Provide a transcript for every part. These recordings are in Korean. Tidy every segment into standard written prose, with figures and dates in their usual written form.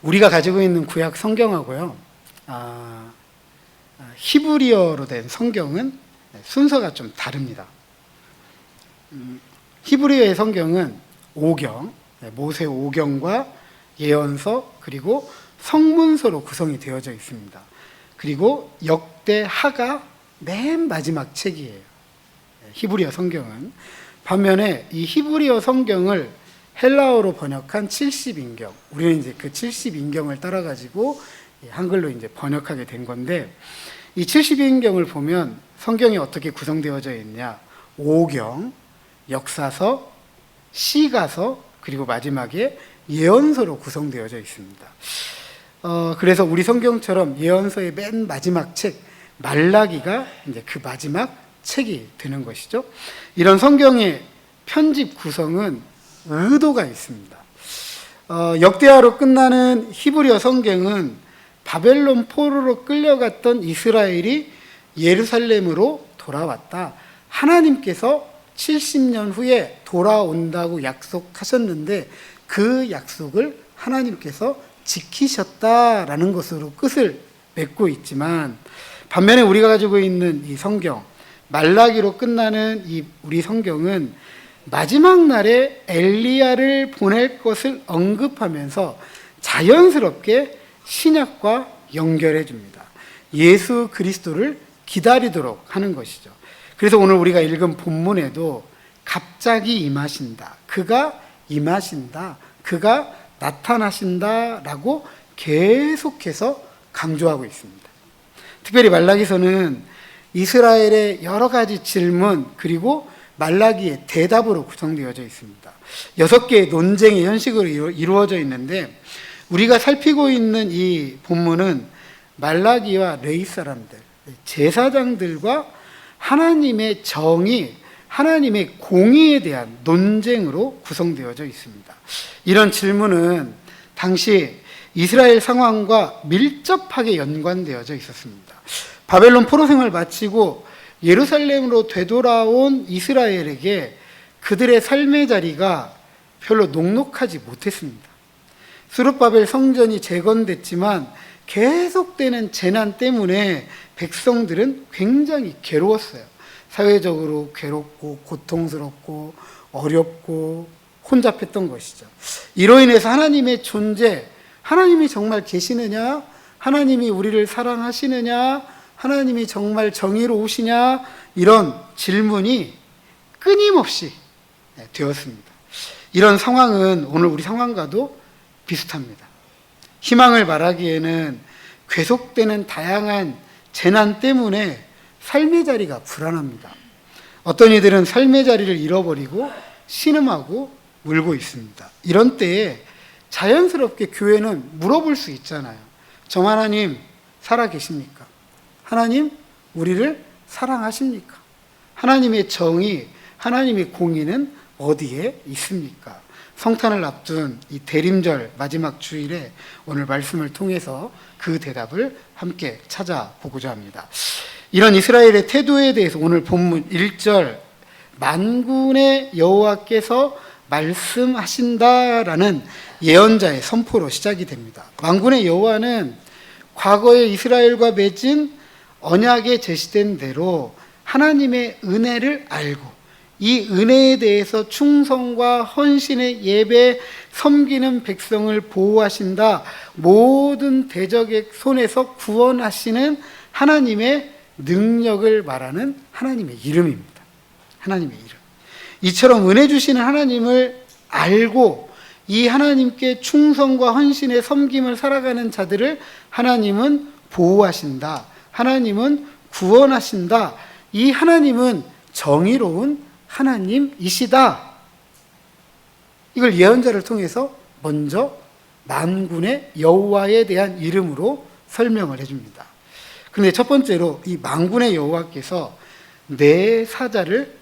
우리가 가지고 있는 구약 성경하고요, 히브리어로 된 성경은 순서가 좀 다릅니다. 히브리어의 성경은 오경, 모세 오경과 예언서, 그리고 성문서로 구성이 되어져 있습니다. 그리고 역대하가 맨 마지막 책이에요. 히브리어 성경은. 반면에 이 히브리어 성경을 헬라어로 번역한 70인경, 우리는 이제 그 70인경을 따라가지고 한글로 이제 번역하게 된 건데, 이 70인경을 보면 성경이 어떻게 구성되어져 있냐? 오경, 역사서, 시가서, 그리고 마지막에 예언서로 구성되어져 있습니다. 그래서 우리 성경처럼 예언서의 맨 마지막 책, 말라기가 이제 그 마지막 책이 되는 것이죠. 이런 성경의 편집 구성은 의도가 있습니다. 역대하로 끝나는 히브리어 성경은 바벨론 포로로 끌려갔던 이스라엘이 예루살렘으로 돌아왔다. 하나님께서 70년 후에 돌아온다고 약속하셨는데 그 약속을 하나님께서 지키셨다라는 것으로 끝을 맺고 있지만, 반면에 우리가 가지고 있는 이 성경, 말라기로 끝나는 이 우리 성경은 마지막 날에 엘리야를 보낼 것을 언급하면서 자연스럽게 신약과 연결해 줍니다. 예수 그리스도를 기다리도록 하는 것이죠. 그래서 오늘 우리가 읽은 본문에도 갑자기 임하신다, 그가 임하신다, 그가 나타나신다라고 계속해서 강조하고 있습니다. 특별히 말라기서는 이스라엘의 여러 가지 질문, 그리고 말라기의 대답으로 구성되어져 있습니다. 6개의 논쟁의 형식으로 이루어져 있는데, 우리가 살피고 있는 이 본문은 말라기와 레위 사람들, 제사장들과 하나님의 정의, 하나님의 공의에 대한 논쟁으로 구성되어져 있습니다. 이런 질문은 당시 이스라엘 상황과 밀접하게 연관되어져 있었습니다. 바벨론 포로 생활을 마치고 예루살렘으로 되돌아온 이스라엘에게 그들의 삶의 자리가 별로 녹록하지 못했습니다. 스룹바벨 성전이 재건됐지만 계속되는 재난 때문에 백성들은 굉장히 괴로웠어요. 사회적으로 괴롭고 고통스럽고 어렵고 혼잡했던 것이죠. 이로 인해서 하나님의 존재, 하나님이 정말 계시느냐? 하나님이 우리를 사랑하시느냐? 하나님이 정말 정의로우시냐? 이런 질문이 끊임없이 되었습니다. 이런 상황은 오늘 우리 상황과도 비슷합니다. 희망을 말하기에는 계속되는 다양한 재난 때문에 삶의 자리가 불안합니다. 어떤 이들은 삶의 자리를 잃어버리고 신음하고 울고 있습니다. 이런 때에 자연스럽게 교회는 물어볼 수 있잖아요. 정 하나님 살아계십니까? 하나님 우리를 사랑하십니까? 하나님의 정의, 하나님의 공의는 어디에 있습니까? 성탄을 앞둔 이 대림절 마지막 주일에 오늘 말씀을 통해서 그 대답을 함께 찾아보고자 합니다. 이런 이스라엘의 태도에 대해서 오늘 본문 1절, 만군의 여호와께서 말씀하신다라는 예언자의 선포로 시작이 됩니다. 만군의 여호와는 과거에 이스라엘과 맺은 언약에 제시된 대로 하나님의 은혜를 알고 이 은혜에 대해서 충성과 헌신의 예배, 섬기는 백성을 보호하신다, 모든 대적의 손에서 구원하시는 하나님의 능력을 말하는 하나님의 이름입니다. 하나님의 이름. 이처럼 은혜 주시는 하나님을 알고 이 하나님께 충성과 헌신의 섬김을 살아가는 자들을 하나님은 보호하신다, 하나님은 구원하신다, 이 하나님은 정의로운 하나님이시다. 이걸 예언자를 통해서 먼저 만군의 여호와에 대한 이름으로 설명을 해줍니다. 그런데 첫 번째로 이 만군의 여호와께서 내 사자를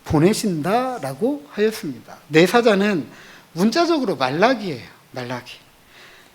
보내신다라고 하였습니다. 내 사자는 문자적으로 말라기예요. 말라기.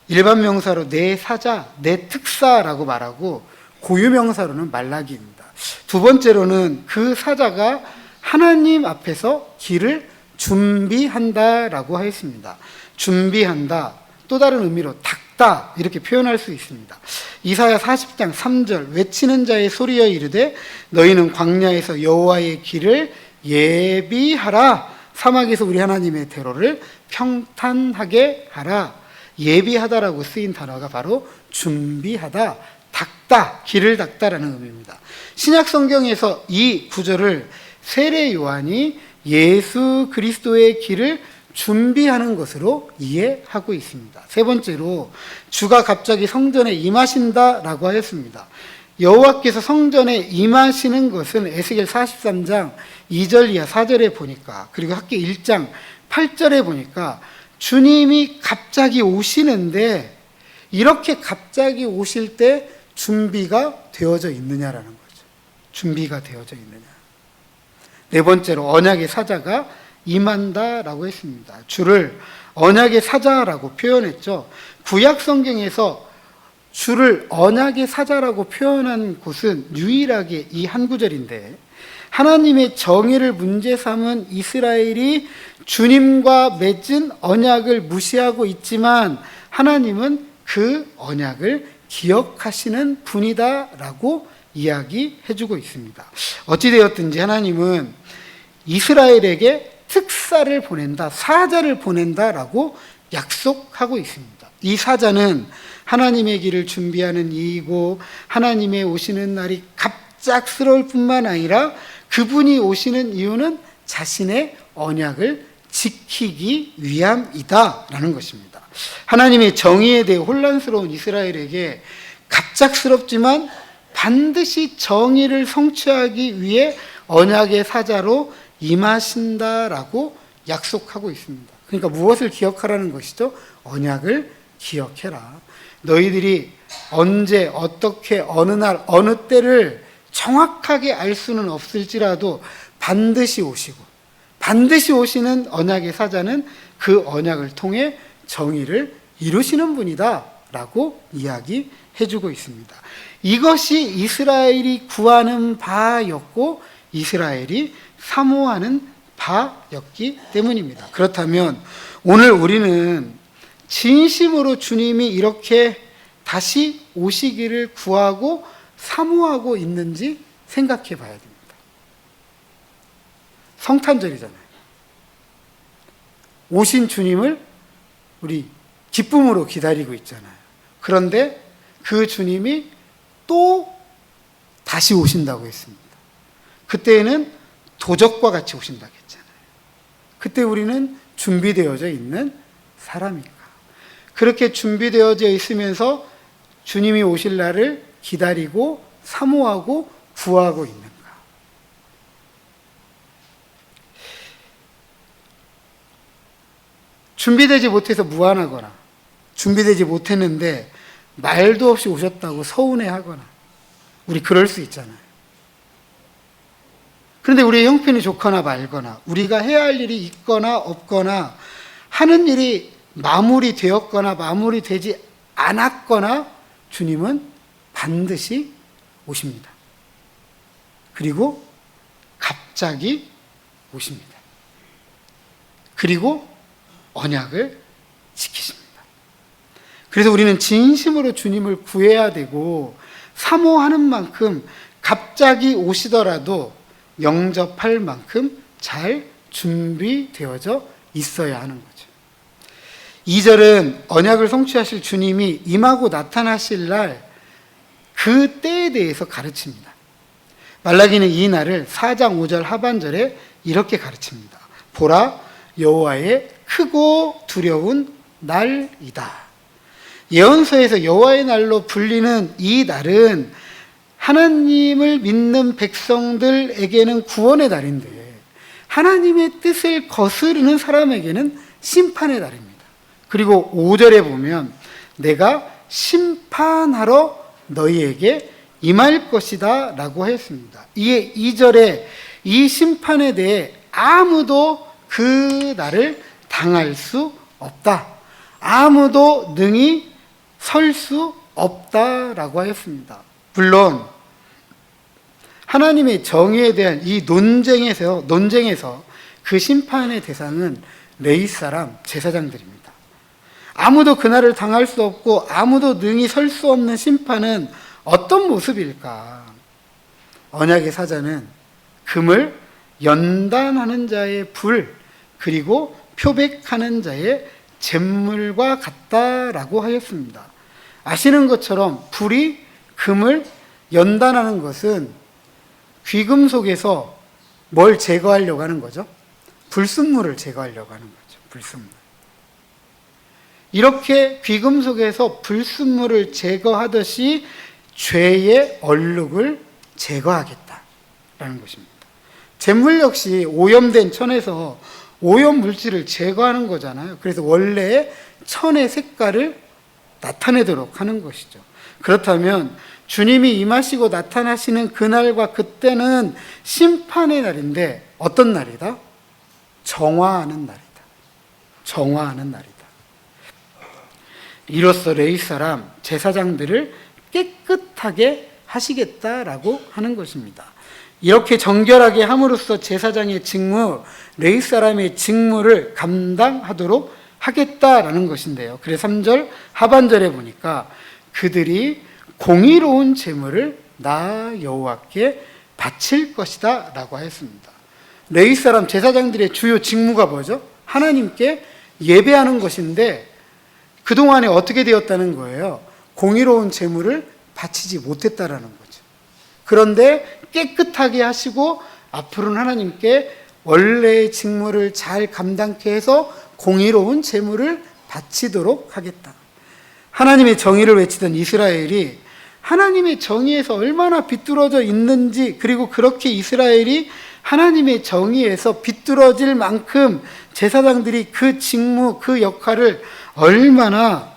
일반 명사로 내 사자, 내 특사라고 말하고 고유명사로는 말라기입니다. 두 번째로는 그 사자가 하나님 앞에서 길을 준비한다라고 하였습니다. 준비한다, 또 다른 의미로 닦다 닦다 이렇게 표현할 수 있습니다. 이사야 40장 3절 외치는 자의 소리여 이르되 너희는 광야에서 여호와의 길을 예비하라. 사막에서 우리 하나님의 대로를 평탄하게 하라. 예비하다라고 쓰인 단어가 바로 준비하다, 닦다, 길을 닦다라는 의미입니다. 신약 성경에서 이 구절을 세례 요한이 예수 그리스도의 길을 준비하는 것으로 이해하고 있습니다. 세 번째로 주가 갑자기 성전에 임하신다라고 하였습니다. 여호와께서 성전에 임하시는 것은 에스겔 43장 2절 이하 4절에 보니까, 그리고 학기 1장 8절에 보니까 주님이 갑자기 오시는데 이렇게 갑자기 오실 때 준비가 되어져 있느냐라는 거죠. 준비가 되어져 있느냐. 네 번째로 언약의 사자가 임한다라고 했습니다. 주를 언약의 사자라고 표현했죠. 구약 성경에서 주를 언약의 사자라고 표현한 곳은 유일하게 이 한 구절인데, 하나님의 정의를 문제 삼은 이스라엘이 주님과 맺은 언약을 무시하고 있지만 하나님은 그 언약을 기억하시는 분이다라고 이야기해주고 있습니다. 어찌되었든지 하나님은 이스라엘에게 특사를 보낸다, 사자를 보낸다라고 약속하고 있습니다. 이 사자는 하나님의 길을 준비하는 이이고 하나님의 오시는 날이 갑작스러울 뿐만 아니라 그분이 오시는 이유는 자신의 언약을 지키기 위함이다라는 것입니다. 하나님의 정의에 대해 혼란스러운 이스라엘에게 갑작스럽지만 반드시 정의를 성취하기 위해 언약의 사자로 임하신다라고 약속하고 있습니다. 그러니까 무엇을 기억하라는 것이죠? 언약을 기억해라. 너희들이 언제, 어떻게, 어느 날, 어느 때를 정확하게 알 수는 없을지라도 반드시 오시고, 반드시 오시는 언약의 사자는 그 언약을 통해 정의를 이루시는 분이다 라고 이야기해주고 있습니다. 이것이 이스라엘이 구하는 바였고 이스라엘이 사모하는 바였기 때문입니다. 그렇다면 오늘 우리는 진심으로 주님이 이렇게 다시 오시기를 구하고 사모하고 있는지 생각해 봐야 됩니다. 성탄절이잖아요. 오신 주님을 우리 기쁨으로 기다리고 있잖아요. 그런데 그 주님이 또 다시 오신다고 했습니다. 그때에는 도적과 같이 오신다고 했잖아요. 그때 우리는 준비되어져 있는 사람인가? 그렇게 준비되어져 있으면서 주님이 오실 날을 기다리고 사모하고 구하고 있는가? 준비되지 못해서 무안하거나 준비되지 못했는데 말도 없이 오셨다고 서운해하거나 우리 그럴 수 있잖아요. 그런데 우리의 형편이 좋거나 말거나 우리가 해야 할 일이 있거나 없거나 하는 일이 마무리되었거나 마무리되지 않았거나 주님은 반드시 오십니다. 그리고 갑자기 오십니다. 그리고 언약을 지키십니다. 그래서 우리는 진심으로 주님을 구해야 되고 사모하는 만큼 갑자기 오시더라도 영접할 만큼 잘 준비되어져 있어야 하는 거죠. 2절은 언약을 성취하실 주님이 임하고 나타나실 날 그 때에 대해서 가르칩니다. 말라기는 이 날을 4장 5절 하반절에 이렇게 가르칩니다. 보라, 여호와의 크고 두려운 날이다. 예언서에서 여호와의 날로 불리는 이 날은 하나님을 믿는 백성들에게는 구원의 날인데 하나님의 뜻을 거스르는 사람에게는 심판의 날입니다. 그리고 5절에 보면 내가 심판하러 너희에게 임할 것이다 라고 했습니다. 이에 2절에 이 심판에 대해 아무도 그 날을 당할 수 없다. 아무도 능히 설 수 없다라고 하였습니다. 물론 하나님의 정의에 대한 이 논쟁에서 그 심판의 대상은 레위 사람 제사장들입니다. 아무도 그날을 당할 수 없고 아무도 능히 설 수 없는 심판은 어떤 모습일까? 언약의 사자는 금을 연단하는 자의 불, 그리고 표백하는 자의 잿물과 같다라고 하였습니다. 아시는 것처럼 불이 금을 연단하는 것은 귀금속에서 뭘 제거하려고 하는 거죠? 불순물을 제거하려고 하는 거죠. 불순물. 이렇게 귀금속에서 불순물을 제거하듯이 죄의 얼룩을 제거하겠다라는 것입니다. 잿물 역시 오염된 천에서 오염 물질을 제거하는 거잖아요. 그래서 원래의 천의 색깔을 나타내도록 하는 것이죠. 그렇다면 주님이 임하시고 나타나시는 그날과 그때는 심판의 날인데 어떤 날이다? 정화하는 날이다. 정화하는 날이다. 이로써 레위 사람 제사장들을 깨끗하게 하시겠다라고 하는 것입니다. 이렇게 정결하게 함으로써 제사장의 직무, 레위 사람의 직무를 감당하도록 하겠다라는 것인데요. 그래서 3절 하반절에 보니까 그들이 공의로운 제물을 나 여호와께 바칠 것이다 라고 하였습니다. 레위 사람 제사장들의 주요 직무가 뭐죠? 하나님께 예배하는 것인데 그동안에 어떻게 되었다는 거예요? 공의로운 제물을 바치지 못했다라는 거죠. 그런데 깨끗하게 하시고 앞으로는 하나님께 원래의 직무를 잘 감당케 해서 공의로운 제물을 바치도록 하겠다. 하나님의 정의를 외치던 이스라엘이 하나님의 정의에서 얼마나 비뚤어져 있는지, 그리고 그렇게 이스라엘이 하나님의 정의에서 비뚤어질 만큼 제사장들이 그 직무, 그 역할을 얼마나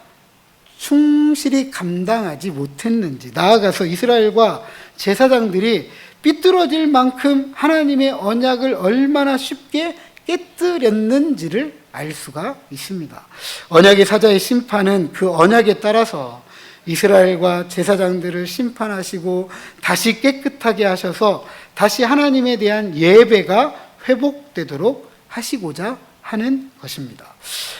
충실히 감당하지 못했는지, 나아가서 이스라엘과 제사장들이 삐뚤어질 만큼 하나님의 언약을 얼마나 쉽게 깨뜨렸는지를 알 수가 있습니다. 언약의 사자의 심판은 그 언약에 따라서 이스라엘과 제사장들을 심판하시고 다시 깨끗하게 하셔서 다시 하나님에 대한 예배가 회복되도록 하시고자 하는 것입니다.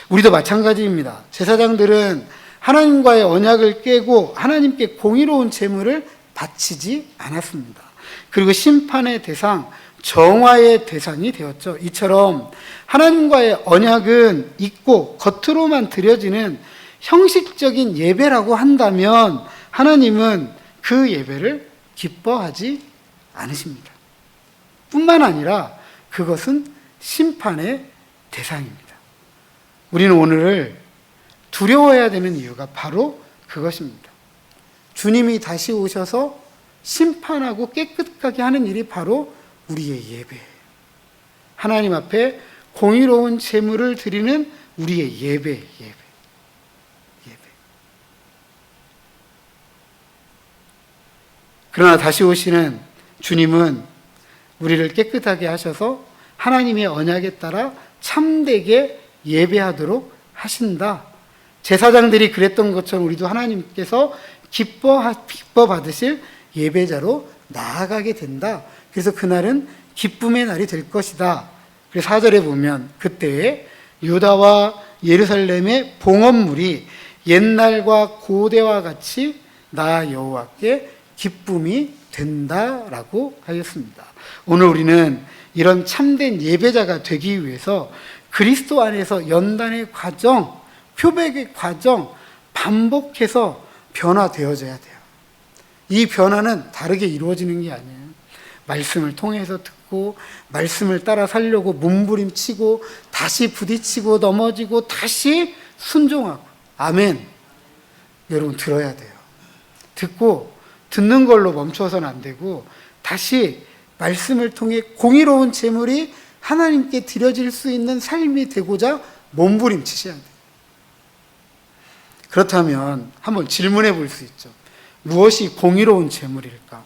우리도 마찬가지입니다. 제사장들은 하나님과의 언약을 깨고 하나님께 공의로운 제물을 바치지 않았습니다. 그리고 심판의 대상, 정화의 대상이 되었죠. 이처럼 하나님과의 언약은 있고 겉으로만 드려지는 형식적인 예배라고 한다면 하나님은 그 예배를 기뻐하지 않으십니다. 뿐만 아니라 그것은 심판의 대상입니다. 우리는 오늘을 두려워해야 되는 이유가 바로 그것입니다. 주님이 다시 오셔서 심판하고 깨끗하게 하는 일이 바로 우리의 예배예요. 하나님 앞에 공의로운 제물을 드리는 우리의 예배. 그러나 다시 오시는 주님은 우리를 깨끗하게 하셔서 하나님의 언약에 따라 참되게 예배하도록 하신다. 제사장들이 그랬던 것처럼 우리도 하나님께서 기뻐 받으실 예배자로 나아가게 된다. 그래서 그날은 기쁨의 날이 될 것이다. 그래서 4절에 보면 그때에 유다와 예루살렘의 봉헌물이 옛날과 고대와 같이 나 여호와께 기쁨이 된다라고 하였습니다. 오늘 우리는 이런 참된 예배자가 되기 위해서 그리스도 안에서 연단의 과정, 표백의 과정 반복해서 변화되어져야 돼요. 이 변화는 다르게 이루어지는 게 아니에요. 말씀을 통해서 듣고 말씀을 따라 살려고 몸부림치고 다시 부딪히고 넘어지고 다시 순종하고. 아멘. 여러분 들어야 돼요. 듣고 듣는 걸로 멈춰서는 안 되고 다시 말씀을 통해 공의로운 제물이 하나님께 드려질 수 있는 삶이 되고자 몸부림치셔야 돼요. 그렇다면 한번 질문해 볼 수 있죠. 무엇이 공의로운 제물일까?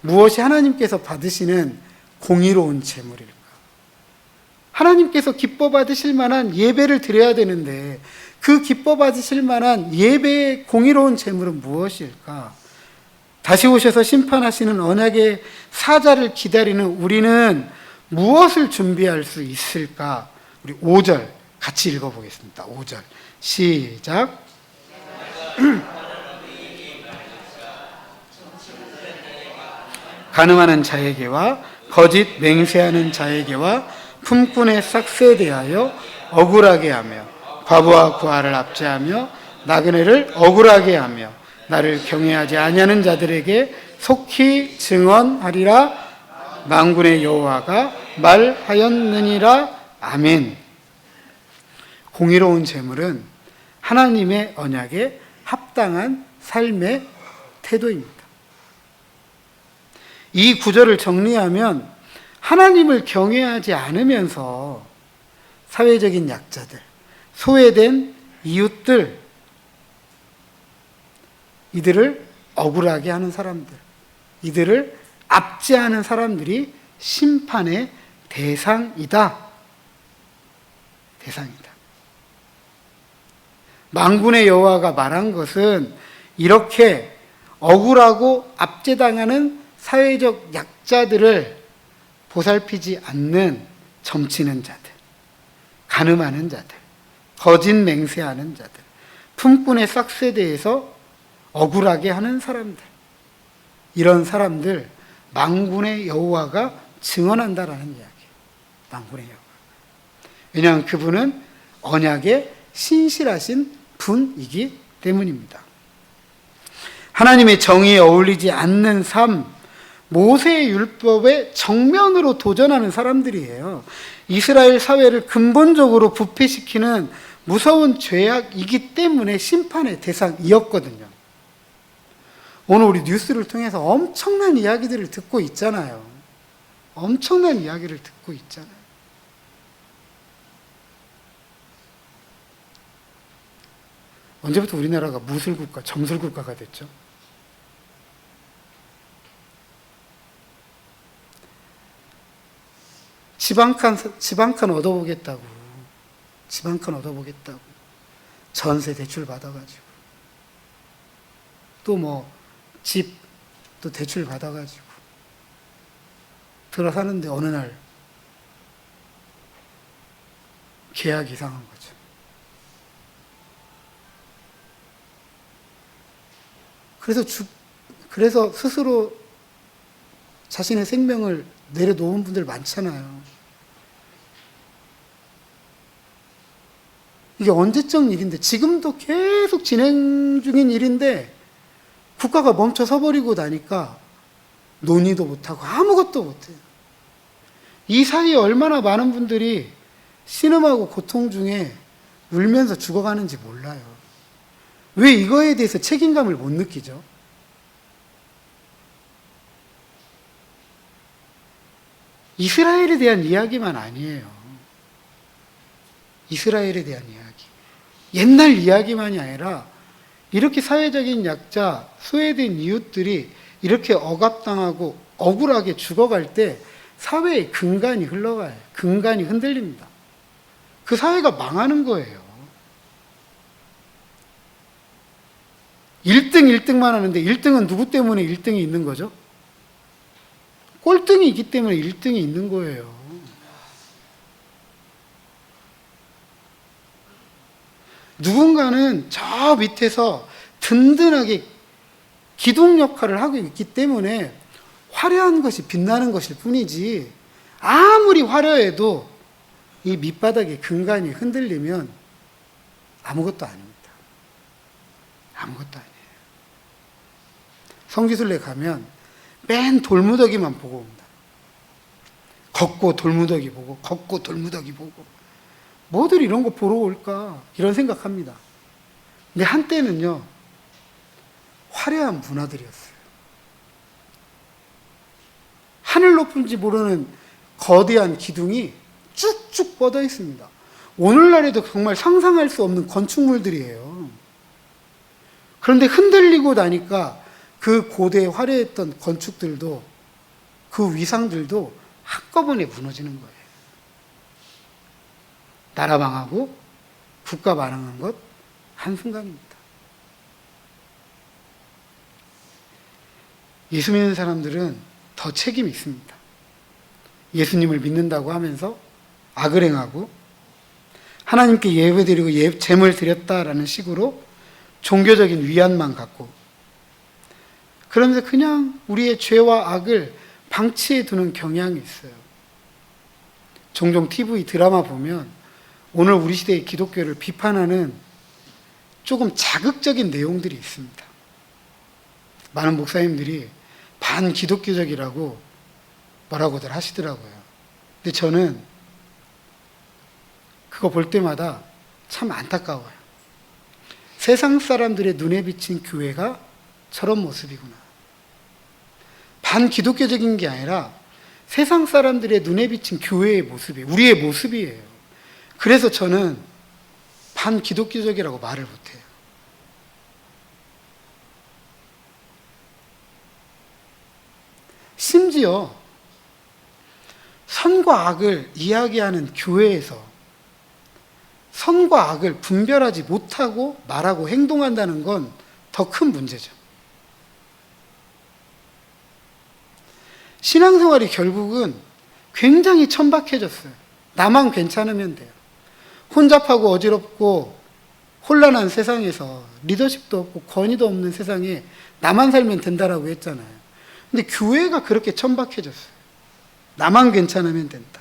무엇이 하나님께서 받으시는 공의로운 제물일까? 하나님께서 기뻐 받으실 만한 예배를 드려야 되는데 그 기뻐 받으실 만한 예배의 공의로운 제물은 무엇일까? 다시 오셔서 심판하시는 언약의 사자를 기다리는 우리는 무엇을 준비할 수 있을까? 우리 5절 같이 읽어보겠습니다. 5절 시작. 간음하는 자에게와 거짓 맹세하는 자에게와 품꾼의 싹스에 대하여 억울하게 하며 과부와 구아를 압제하며 나그네를 억울하게 하며 나를 경외하지 아니하는 자들에게 속히 증언하리라. 만군의 여호와가 말하였느니라. 아멘. 공의로운 재물은 하나님의 언약에 합당한 삶의 태도입니다. 이 구절을 정리하면 하나님을 경외하지 않으면서 사회적인 약자들, 소외된 이웃들, 이들을 억울하게 하는 사람들, 이들을 압제하는 사람들이 심판의 대상이다. 대상이다. 만군의 여호와가 말한 것은 이렇게 억울하고 압제당하는 사회적 약자들을 보살피지 않는 점치는 자들, 간음하는 자들, 거짓 맹세하는 자들, 품꾼의 싹스에 대해서 억울하게 하는 사람들, 이런 사람들 만군의 여호와가 증언한다라는 이야기예요. 만군의 여호와. 왜냐하면 그분은 언약에 신실하신 분이기 때문입니다. 하나님의 정의에 어울리지 않는 삶, 모세의 율법에 정면으로 도전하는 사람들이에요. 이스라엘 사회를 근본적으로 부패시키는 무서운 죄악이기 때문에 심판의 대상이었거든요. 오늘 우리 뉴스를 통해서 엄청난 이야기들을 듣고 있잖아요. 엄청난 이야기를 듣고 있잖아요. 언제부터 우리나라가 무술국가, 점술국가가 됐죠? 집 한 칸 얻어보겠다고. 전세 대출 받아가지고. 또 집도 대출 받아가지고. 들어 사는데 어느 날 계약 이상한 거죠. 그래서 스스로 자신의 생명을 내려놓은 분들 많잖아요. 이게 언제적 일인데, 지금도 계속 진행 중인 일인데 국가가 멈춰 서버리고 나니까 논의도 못하고 아무것도 못해요. 이 사이에 얼마나 많은 분들이 신음하고 고통 중에 울면서 죽어가는지 몰라요. 왜 이거에 대해서 책임감을 못 느끼죠? 이스라엘에 대한 이야기만 아니에요. 이스라엘에 대한 이야기. 옛날 이야기만이 아니라 이렇게 사회적인 약자, 소외된 이웃들이 이렇게 억압당하고 억울하게 죽어갈 때 사회의 근간이 흘러가요. 근간이 흔들립니다. 그 사회가 망하는 거예요. 1등만 하는데 1등은 누구 때문에 1등이 있는 거죠? 꼴등이 있기 때문에 1등이 있는 거예요. 누군가는 저 밑에서 든든하게 기둥 역할을 하고 있기 때문에 화려한 것이 빛나는 것일 뿐이지, 아무리 화려해도 이 밑바닥의 근간이 흔들리면 아무것도 아닙니다. 아무것도 아니에요. 성지순례 가면 맨 돌무더기만 보고 옵니다. 걷고 돌무더기 보고, 걷고 돌무더기 보고. 뭐들 이런 거 보러 올까? 이런 생각합니다. 근데 한때는요, 화려한 문화들이었어요. 하늘 높은지 모르는 거대한 기둥이 쭉쭉 뻗어 있습니다. 오늘날에도 정말 상상할 수 없는 건축물들이에요. 그런데 흔들리고 나니까 그 고대 화려했던 건축들도, 그 위상들도 한꺼번에 무너지는 거예요. 나라 망하고 국가 망한 것 한순간입니다. 예수 믿는 사람들은 더 책임이 있습니다. 예수님을 믿는다고 하면서 악을 행하고 하나님께 예배드리고 제물 드렸다라는 식으로 종교적인 위안만 갖고, 그러면서 그냥 우리의 죄와 악을 방치해 두는 경향이 있어요. 종종 TV 드라마 보면 오늘 우리 시대의 기독교를 비판하는 조금 자극적인 내용들이 있습니다. 많은 목사님들이 반기독교적이라고 뭐라고들 하시더라고요. 근데 저는 그거 볼 때마다 참 안타까워요. 세상 사람들의 눈에 비친 교회가 저런 모습이구나. 반기독교적인 게 아니라 세상 사람들의 눈에 비친 교회의 모습이 우리의 모습이에요. 그래서 저는 반기독교적이라고 말을 못해요. 심지어 선과 악을 이야기하는 교회에서 선과 악을 분별하지 못하고 말하고 행동한다는 건 더 큰 문제죠. 신앙생활이 결국은 굉장히 천박해졌어요. 나만 괜찮으면 돼요. 혼잡하고 어지럽고 혼란한 세상에서 리더십도 없고 권위도 없는 세상에 나만 살면 된다라고 했잖아요. 근데 교회가 그렇게 천박해졌어요. 나만 괜찮으면 된다.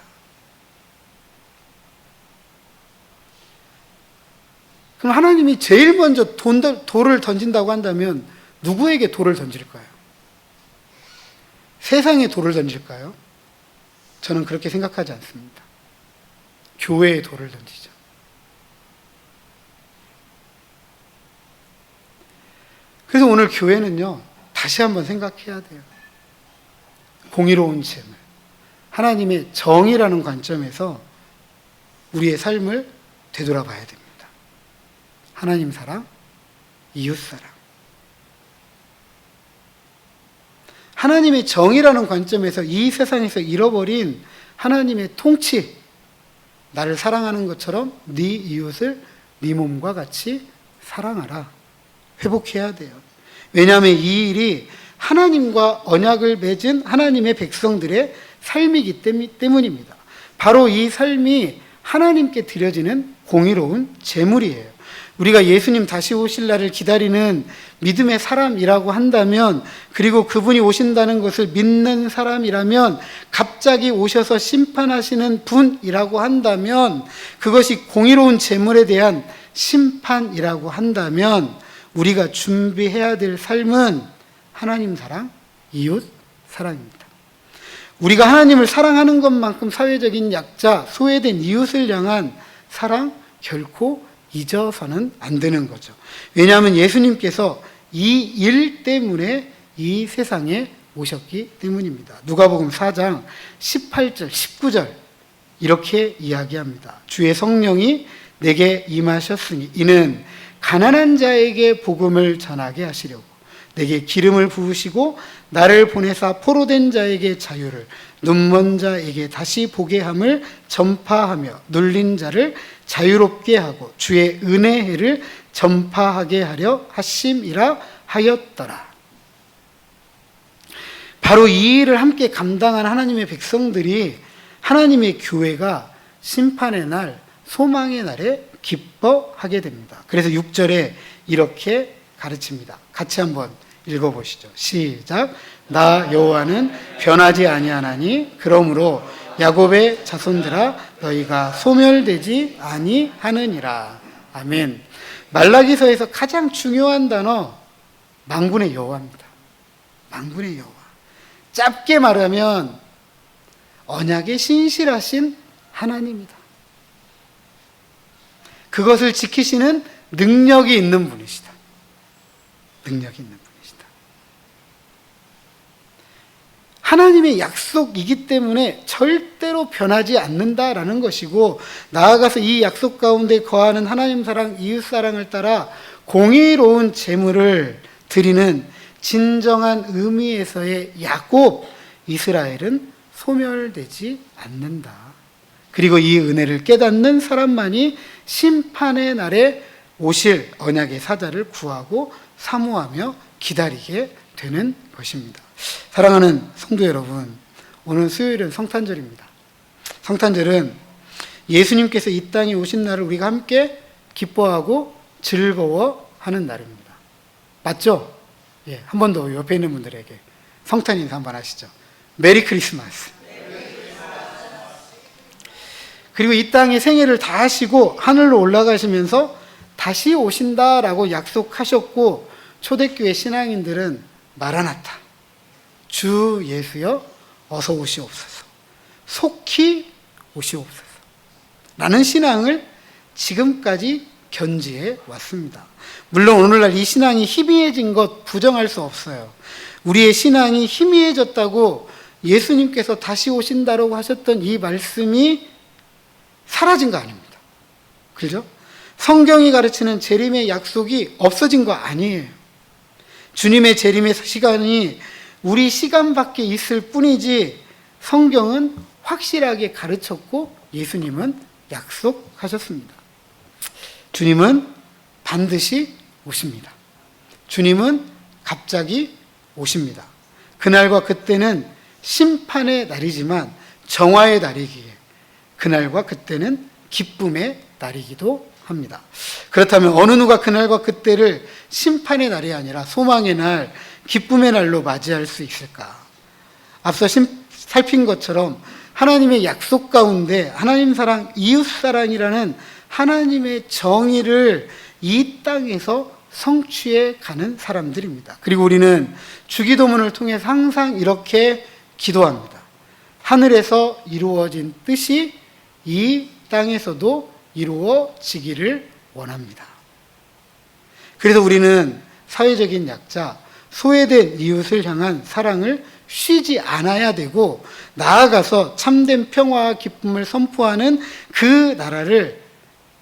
그럼 하나님이 제일 먼저 돌을 던진다고 한다면 누구에게 돌을 던질까요? 세상에 돌을 던질까요? 저는 그렇게 생각하지 않습니다. 교회에 돌을 던지죠. 그래서 오늘 교회는요, 다시 한번 생각해야 돼요. 공의로운 재물, 하나님의 정의라는 관점에서 우리의 삶을 되돌아봐야 됩니다. 하나님 사랑, 이웃 사랑. 하나님의 정의라는 관점에서 이 세상에서 잃어버린 하나님의 통치, 나를 사랑하는 것처럼 네 이웃을 네 몸과 같이 사랑하라. 회복해야 돼요. 왜냐하면 이 일이 하나님과 언약을 맺은 하나님의 백성들의 삶이기 때문입니다. 바로 이 삶이 하나님께 드려지는 공의로운 제물이에요. 우리가 예수님 다시 오실 날을 기다리는 믿음의 사람이라고 한다면, 그리고 그분이 오신다는 것을 믿는 사람이라면, 갑자기 오셔서 심판하시는 분이라고 한다면, 그것이 공의로운 제물에 대한 심판이라고 한다면, 우리가 준비해야 될 삶은 하나님 사랑, 이웃 사랑입니다. 우리가 하나님을 사랑하는 것만큼 사회적인 약자, 소외된 이웃을 향한 사랑 결코 잊어서는 안 되는 거죠. 왜냐하면 예수님께서 이 일 때문에 이 세상에 오셨기 때문입니다. 누가복음 4장 18절, 19절 이렇게 이야기합니다. 주의 성령이 내게 임하셨으니 이는 가난한 자에게 복음을 전하게 하시려고 내게 기름을 부으시고 나를 보내사 포로된 자에게 자유를, 눈먼 자에게 다시 보게 함을 전파하며 눌린 자를 자유롭게 하고 주의 은혜를 전파하게 하려 하심이라 하였더라. 바로 이 일을 함께 감당한 하나님의 백성들이, 하나님의 교회가 심판의 날, 소망의 날에 기뻐하게 됩니다. 그래서 6절에 이렇게 가르칩니다. 같이 한번 읽어보시죠. 시작. 나 여호와는 변하지 아니하나니 그러므로 야곱의 자손들아 너희가 소멸되지 아니하느니라. 아멘. 말라기서에서 가장 중요한 단어 만군의 여호와입니다. 만군의 여호와. 짧게 말하면 언약에 신실하신 하나님이다. 그것을 지키시는 능력이 있는 분이시다. 능력이 있는 분이시다. 하나님의 약속이기 때문에 절대로 변하지 않는다라는 것이고, 나아가서 이 약속 가운데 거하는 하나님 사랑, 이웃 사랑을 따라 공의로운 제물을 드리는 진정한 의미에서의 야곱, 이스라엘은 소멸되지 않는다. 그리고 이 은혜를 깨닫는 사람만이 심판의 날에 오실 언약의 사자를 구하고 사모하며 기다리게 되는 것입니다. 사랑하는 성도 여러분, 오늘 수요일은 성탄절입니다. 성탄절은 예수님께서 이 땅에 오신 날을 우리가 함께 기뻐하고 즐거워하는 날입니다. 맞죠? 예, 한 번 더 옆에 있는 분들에게 성탄 인사 한번 하시죠. 메리 크리스마스. 그리고 이 땅에 생애를 다 하시고 하늘로 올라가시면서 다시 오신다라고 약속하셨고, 초대교회 신앙인들은 마라나타, 주 예수여 어서 오시옵소서, 속히 오시옵소서 라는 신앙을 지금까지 견지해 왔습니다. 물론 오늘날 이 신앙이 희미해진 것 부정할 수 없어요. 우리의 신앙이 희미해졌다고 예수님께서 다시 오신다라고 하셨던 이 말씀이 사라진 거 아닙니다. 그죠? 성경이 가르치는 재림의 약속이 없어진 거 아니에요. 주님의 재림의 시간이 우리 시간밖에 있을 뿐이지 성경은 확실하게 가르쳤고 예수님은 약속하셨습니다. 주님은 반드시 오십니다. 주님은 갑자기 오십니다. 그날과 그때는 심판의 날이지만 정화의 날이기에 그날과 그때는 기쁨의 날이기도 합니다. 그렇다면 어느 누가 그날과 그때를 심판의 날이 아니라 소망의 날, 기쁨의 날로 맞이할 수 있을까? 앞서 살핀 것처럼 하나님의 약속 가운데 하나님 사랑, 이웃 사랑이라는 하나님의 정의를 이 땅에서 성취해 가는 사람들입니다. 그리고 우리는 주기도문을 통해서 항상 이렇게 기도합니다. 하늘에서 이루어진 뜻이 이 땅에서도 이루어지기를 원합니다. 그래서 우리는 사회적인 약자, 소외된 이웃을 향한 사랑을 쉬지 않아야 되고, 나아가서 참된 평화와 기쁨을 선포하는 그 나라를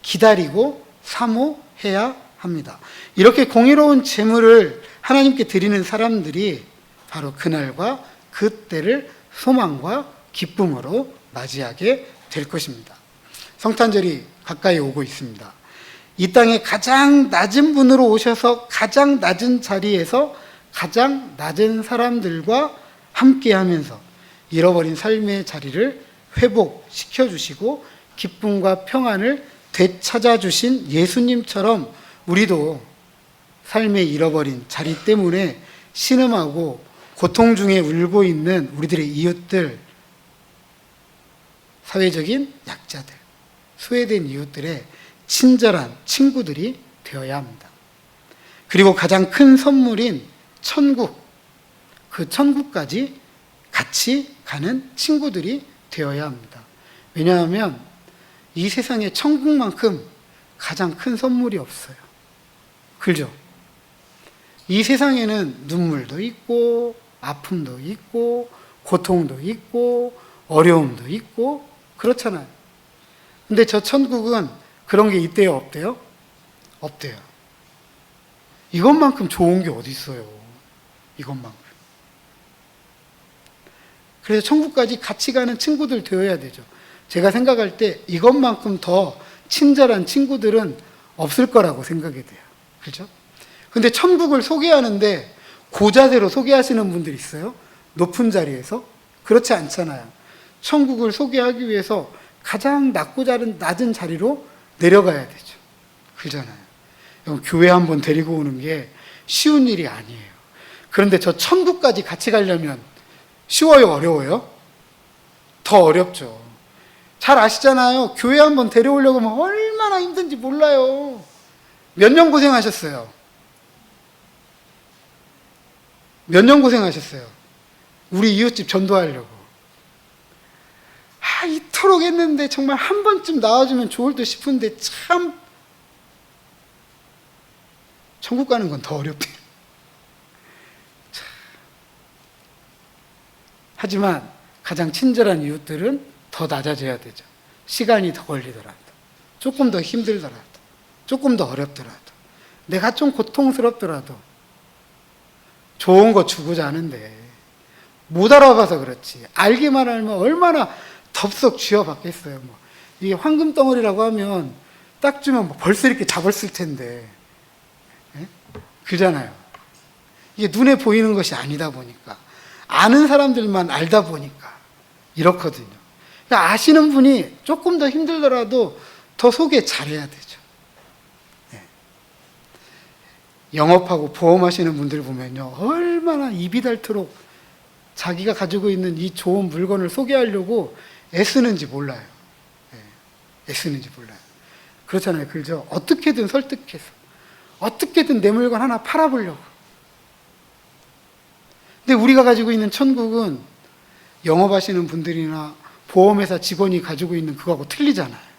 기다리고 사모해야 합니다. 이렇게 공의로운 제물을 하나님께 드리는 사람들이 바로 그날과 그때를 소망과 기쁨으로 맞이하게 될 것입니다. 성탄절이 가까이 오고 있습니다. 이 땅에 가장 낮은 분으로 오셔서 가장 낮은 자리에서 가장 낮은 사람들과 함께하면서 잃어버린 삶의 자리를 회복시켜 주시고 기쁨과 평안을 되찾아 주신 예수님처럼 우리도 삶의 잃어버린 자리 때문에 신음하고 고통 중에 울고 있는 우리들의 이웃들, 사회적인 약자들, 소외된 이웃들의 친절한 친구들이 되어야 합니다. 그리고 가장 큰 선물인 천국, 그 천국까지 같이 가는 친구들이 되어야 합니다. 왜냐하면 이 세상에 천국만큼 가장 큰 선물이 없어요. 그죠? 이 세상에는 눈물도 있고 아픔도 있고 고통도 있고 어려움도 있고 그렇잖아요. 근데 저 천국은 그런 게 있대요, 없대요? 없대요. 이것만큼 좋은 게 어디 있어요? 이것만큼. 그래서 천국까지 같이 가는 친구들 되어야 되죠. 제가 생각할 때 이것만큼 더 친절한 친구들은 없을 거라고 생각이 돼요. 그렇죠? 근데 천국을 소개하는데 고자세로 소개하시는 분들이 있어요? 높은 자리에서? 그렇지 않잖아요. 천국을 소개하기 위해서 가장 낮은 자리로 내려가야 되죠. 그러잖아요. 교회 한번 데리고 오는 게 쉬운 일이 아니에요. 그런데 저 천국까지 같이 가려면 쉬워요, 어려워요? 더 어렵죠. 잘 아시잖아요. 교회 한번 데려오려고 하면 얼마나 힘든지 몰라요. 몇 년 고생하셨어요? 몇 년 고생하셨어요? 우리 이웃집 전도하려고. 이토록 했는데 정말 한 번쯤 나와주면 좋을 듯 싶은데 참 천국 가는 건 더 어렵대요. 하지만 가장 친절한 이웃들은 더 낮아져야 되죠. 시간이 더 걸리더라도, 조금 더 힘들더라도, 조금 더 어렵더라도, 내가 좀 고통스럽더라도 좋은 거 주고자 하는데 못 알아봐서 그렇지, 알기만 알면 얼마나 덥석 쥐어받겠어요. 이게 황금 덩어리라고 하면 딱 주면 벌써 이렇게 잡았을 텐데, 예? 그잖아요. 이게 눈에 보이는 것이 아니다 보니까, 아는 사람들만 알다 보니까 이렇거든요. 그러니까 아시는 분이 조금 더 힘들더라도 더 소개 잘해야 되죠. 네. 영업하고 보험하시는 분들 보면요, 얼마나 입이 닳도록 자기가 가지고 있는 이 좋은 물건을 소개하려고 애쓰는지 몰라요. 네. 애쓰는지 몰라요. 그렇잖아요. 그죠? 어떻게든 설득해서 어떻게든 내 물건 하나 팔아보려고. 근데 우리가 가지고 있는 천국은 영업하시는 분들이나 보험회사 직원이 가지고 있는 그거하고 틀리잖아요.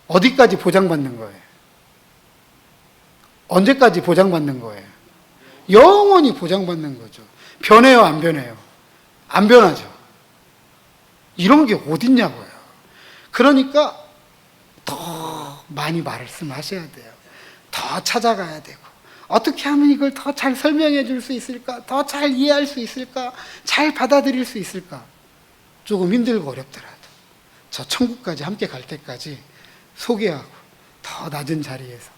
어디까지 보장받는 거예요? 언제까지 보장받는 거예요? 영원히 보장받는 거죠. 변해요, 안 변해요? 안 변하죠. 이런 게 어딨냐고요. 그러니까 더 많이 말씀하셔야 돼요. 더 찾아가야 되고, 어떻게 하면 이걸 더 잘 설명해 줄 수 있을까? 더 잘 이해할 수 있을까? 잘 받아들일 수 있을까? 조금 힘들고 어렵더라도 저 천국까지 함께 갈 때까지 소개하고 더 낮은 자리에서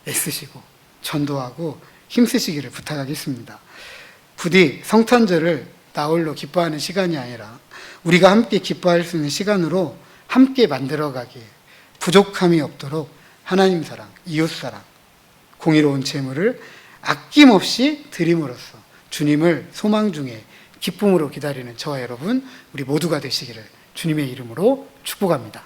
애쓰시고 전도하고 힘쓰시기를 부탁하겠습니다. 부디 성탄절을 나홀로 기뻐하는 시간이 아니라 우리가 함께 기뻐할 수 있는 시간으로 함께 만들어가기에 부족함이 없도록 하나님 사랑, 이웃 사랑, 공의로운 재물을 아낌없이 드림으로써 주님을 소망 중에 기쁨으로 기다리는 저와 여러분, 우리 모두가 되시기를 주님의 이름으로 축복합니다.